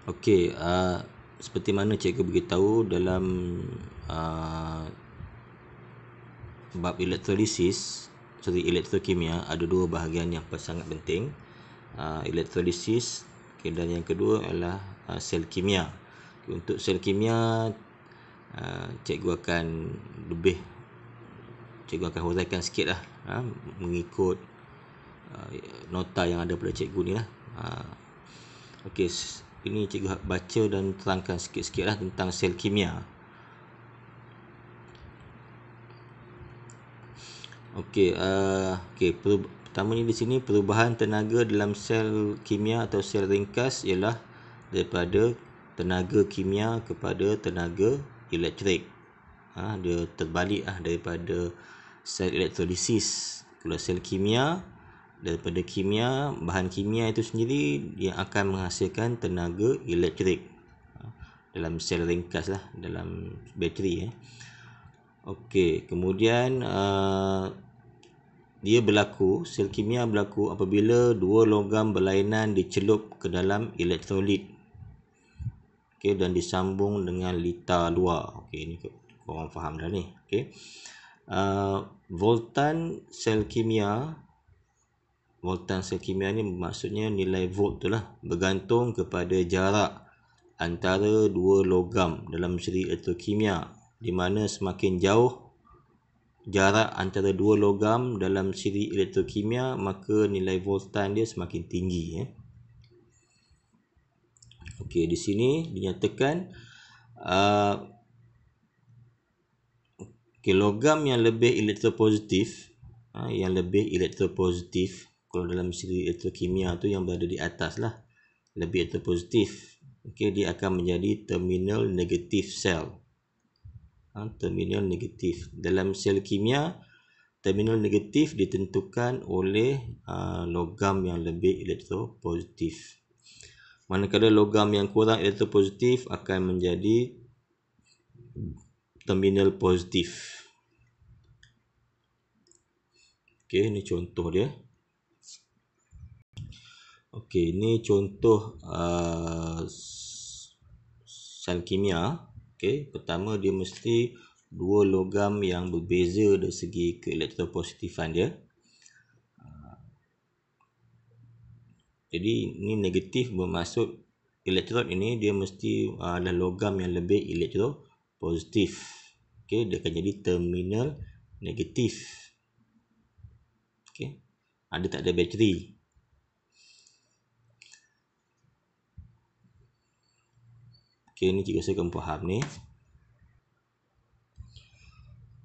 Okey, seperti mana cikgu beritahu dalam uh, bab elektrokimia ada dua bahagian yang sangat penting. Elektrolisis, dan yang kedua adalah sel kimia. Untuk sel kimia, cikgu akan huraikan sikit lah, mengikut nota yang ada pada cikgu ni lah. Okey, ini cikgu baca dan terangkan sikit-sikit lah tentang sel kimia. Okey, pertama ni di sini perubahan tenaga dalam sel kimia atau sel ringkas ialah daripada tenaga kimia kepada tenaga elektrik. Dia terbalik lah daripada sel elektrolisis. Kalau sel kimia, daripada bahan kimia itu sendiri yang akan menghasilkan tenaga elektrik dalam sel ringkas lah, dalam bateri. Okey, kemudian sel kimia berlaku apabila dua logam berlainan dicelup ke dalam elektrolit, dan disambung dengan litar luar. Ini korang faham dah ni. Voltan sel kimia ni maksudnya nilai volt tu lah, bergantung kepada jarak antara dua logam dalam siri elektrokimia, di mana semakin jauh jarak antara dua logam dalam siri elektrokimia, maka nilai voltan dia semakin tinggi. Okey, di sini dinyatakan logam yang lebih elektropositif, kalau dalam siri elektrokimia tu yang berada di atas lah, lebih elektropositif, dia akan menjadi terminal negatif sel. Terminal negatif dalam sel kimia, terminal negatif ditentukan oleh logam yang lebih elektropositif, manakala logam yang kurang elektropositif akan menjadi terminal positif. Ini contoh dia. Ini contoh sel kimia. Pertama, dia mesti dua logam yang berbeza dari segi keelektropositifan dia. Jadi ini negatif bermaksud elektron ini dia mesti ada logam yang lebih elektropositif. Dia akan jadi terminal negatif. Dia tak ada bateri. Ini cikgu rasa kamu faham ni.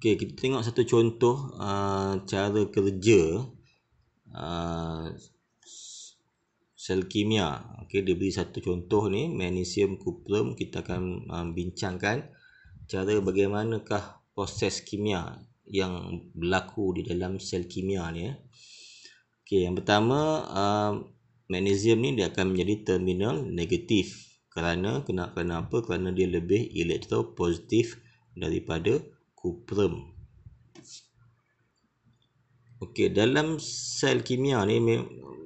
Kita tengok satu contoh cara kerja sel kimia. Dia beri satu contoh ni, magnesium kuprum. Kita akan bincangkan cara bagaimanakah proses kimia yang berlaku di dalam sel kimia ni. Yang pertama, magnesium ni dia akan menjadi terminal negatif. Kerana apa? Kerana dia lebih elektropositif daripada kuprum. Dalam sel kimia ni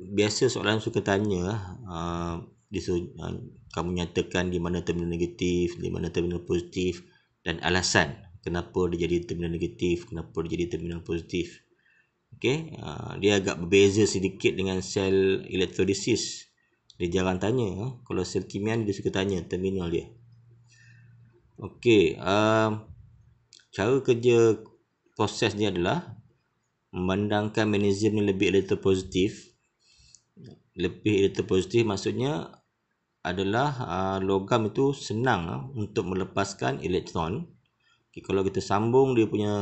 biasa soalan suka tanya, kamu nyatakan di mana terminal negatif, di mana terminal positif, dan alasan kenapa dia jadi terminal negatif, kenapa dia jadi terminal positif. Dia agak berbeza sedikit dengan sel elektrolisis. Dia jarang tanya. Kalau sel kimia ni dia suka tanya terminal dia. Cara kerja proses ni adalah memandangkan magnesium ni lebih elektropositif. Lebih elektropositif maksudnya adalah logam itu senang untuk melepaskan elektron. Kalau kita sambung dia punya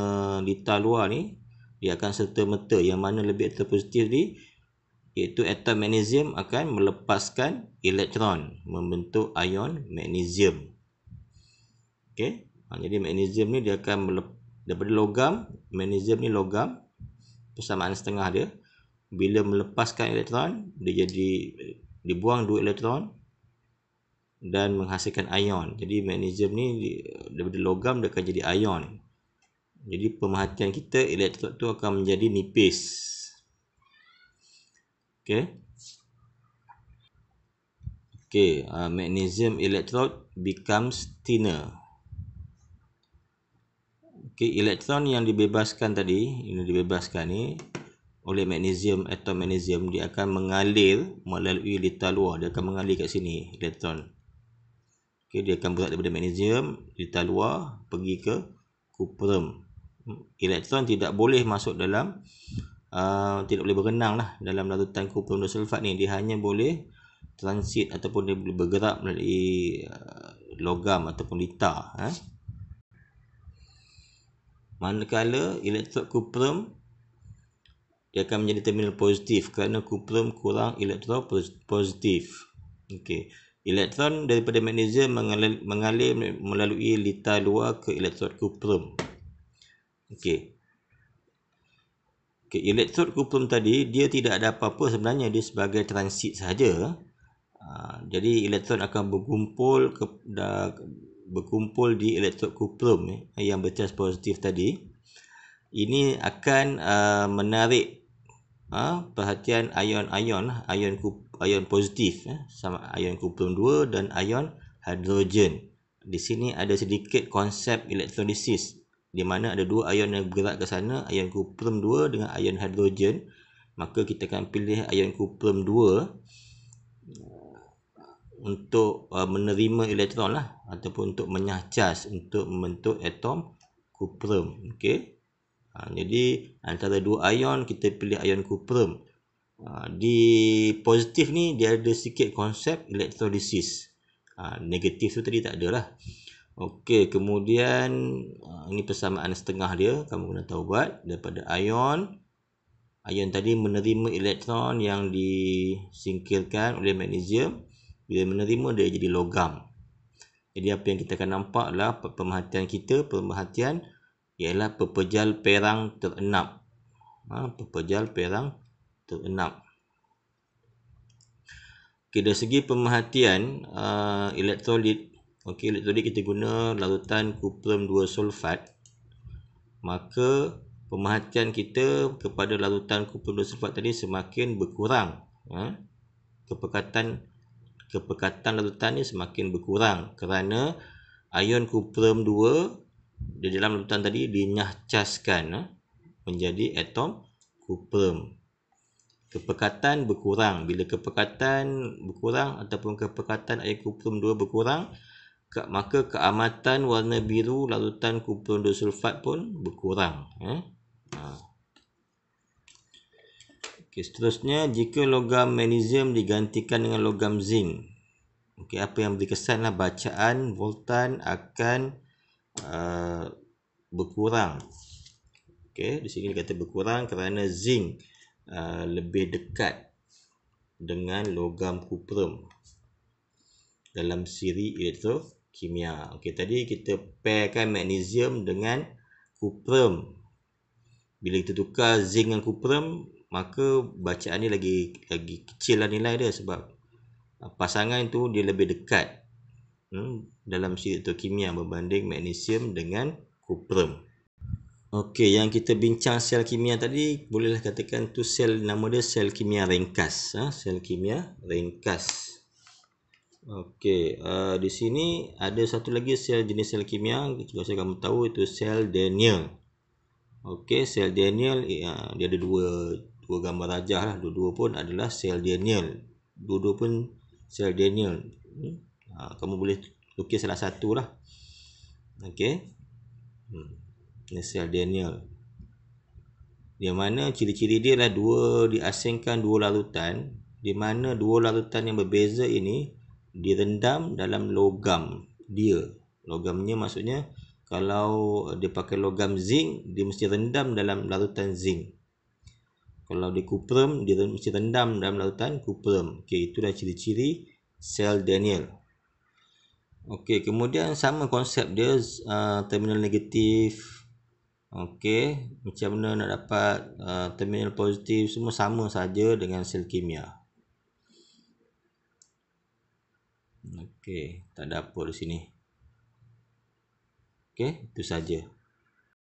litar luar ni, dia akan serta-merta yang mana lebih elektropositif ni, iaitu atom magnesium akan melepaskan elektron, membentuk ion magnesium. Jadi magnesium ni dia akan daripada logam, magnesium ni logam, persamaan setengah dia, bila melepaskan elektron, dia dibuang 2 elektron dan menghasilkan ion. Jadi magnesium ni daripada logam dia akan jadi ion. Jadi pemerhatian kita, elektron tu akan menjadi nipis. Okey, magnesium electrode becomes thinner. Okey, elektron yang dibebaskan tadi, ini dibebaskan ni oleh magnesium, atom magnesium, dia akan mengalir melalui litar luar. Dia akan mengalir kat sini elektron. Okey, dia akan berat daripada magnesium, litar luar pergi ke kuprum. Elektron tidak boleh masuk dalam tidak boleh berenang lah dalam larutan kuprum sulfat ni. Dia hanya boleh transit ataupun dia boleh bergerak melalui logam ataupun litar. Manakala elektrod kuprum, dia akan menjadi terminal positif kerana kuprum kurang elektron positif. Okey, elektron daripada magnesium mengalir melalui litar luar ke elektrod kuprum. Okey. Okey, elektrod kuprum tadi dia tidak ada apa-apa sebenarnya, dia sebagai transit sahaja. Jadi elektron akan berkumpul di elektrod kuprum yang bercas positif tadi. Ini akan menarik perhatian ion positif sama ion kuprum 2 dan ion hidrogen. Di sini ada sedikit konsep elektrolisis di mana ada dua ion yang bergerak ke sana, ion kuprum 2 dengan ion hidrogen. Maka kita akan pilih ion kuprum 2 untuk menerima elektron lah, ataupun untuk menyahcas untuk membentuk atom kuprum. Okey. Jadi antara dua ion kita pilih ion kuprum. Di positif ni dia ada sikit konsep elektrolisis. Negatif tu tadi tak ada lah. Okey, kemudian ini persamaan setengah dia, kamu kena tahu buat daripada ion tadi menerima elektron yang disingkirkan oleh magnesium. Bila menerima dia jadi logam. Jadi apa yang kita akan nampak adalah pemerhatian ialah pepejal perang terenap. Pepejal perang terenap. Okay, dari segi pemerhatian elektrolit. Okey, elektrolit kita guna larutan kuprum 2 sulfat. Maka pemerhatian kita kepada larutan kuprum 2 sulfat tadi semakin berkurang. Kepekatan larutan ni semakin berkurang kerana ion kuprum 2 di dalam larutan tadi dinyahcaskan menjadi atom kuprum. Kepekatan berkurang. Bila kepekatan berkurang ataupun kepekatan ion kuprum 2 berkurang, maka keamatan warna biru larutan kuprum 2 sulfat pun berkurang. Okey, seterusnya jika logam magnesium digantikan dengan logam zinc. Okey, apa yang berkesan lah, bacaan voltan akan berkurang. Okey, di sini dikata berkurang kerana zinc lebih dekat dengan logam kuprum dalam siri elektrokimia. Okey, tadi kita pairkan magnesium dengan kuprum. Bila kita tukar zinc dengan kuprum, maka bacaan ni lagi kecil lah nilai dia sebab pasangan tu dia lebih dekat dalam siri elektrokimia berbanding magnesium dengan kuprum. Okey, yang kita bincang sel kimia tadi, bolehlah katakan tu sel, nama dia sel kimia ringkas. Sel kimia ringkas. Okey, di sini ada satu lagi jenis sel kimia, biasa kamu tahu, itu sel Daniell. Okey, sel Daniell dia ada dua gambar rajah lah. Dua-dua pun adalah sel Daniell. Dua-dua pun sel Daniell. Kamu boleh lukis salah satu lah. Okey. Ini sel Daniell. Di mana ciri-ciri dia adalah diasingkan dua larutan, di mana dua larutan yang berbeza ini direndam dalam logam dia. Logamnya maksudnya kalau dia pakai logam zinc, dia mesti rendam dalam larutan zinc. Kalau di kuprum, dia mesti rendam dalam larutan kuprum. Okey, itulah ciri-ciri sel Daniell. Okey, kemudian sama konsep dia, terminal negatif. Okey, macam mana nak dapat terminal positif, semua sama saja dengan sel kimia. Okey, tak ada apa di sini. Okey, itu saja.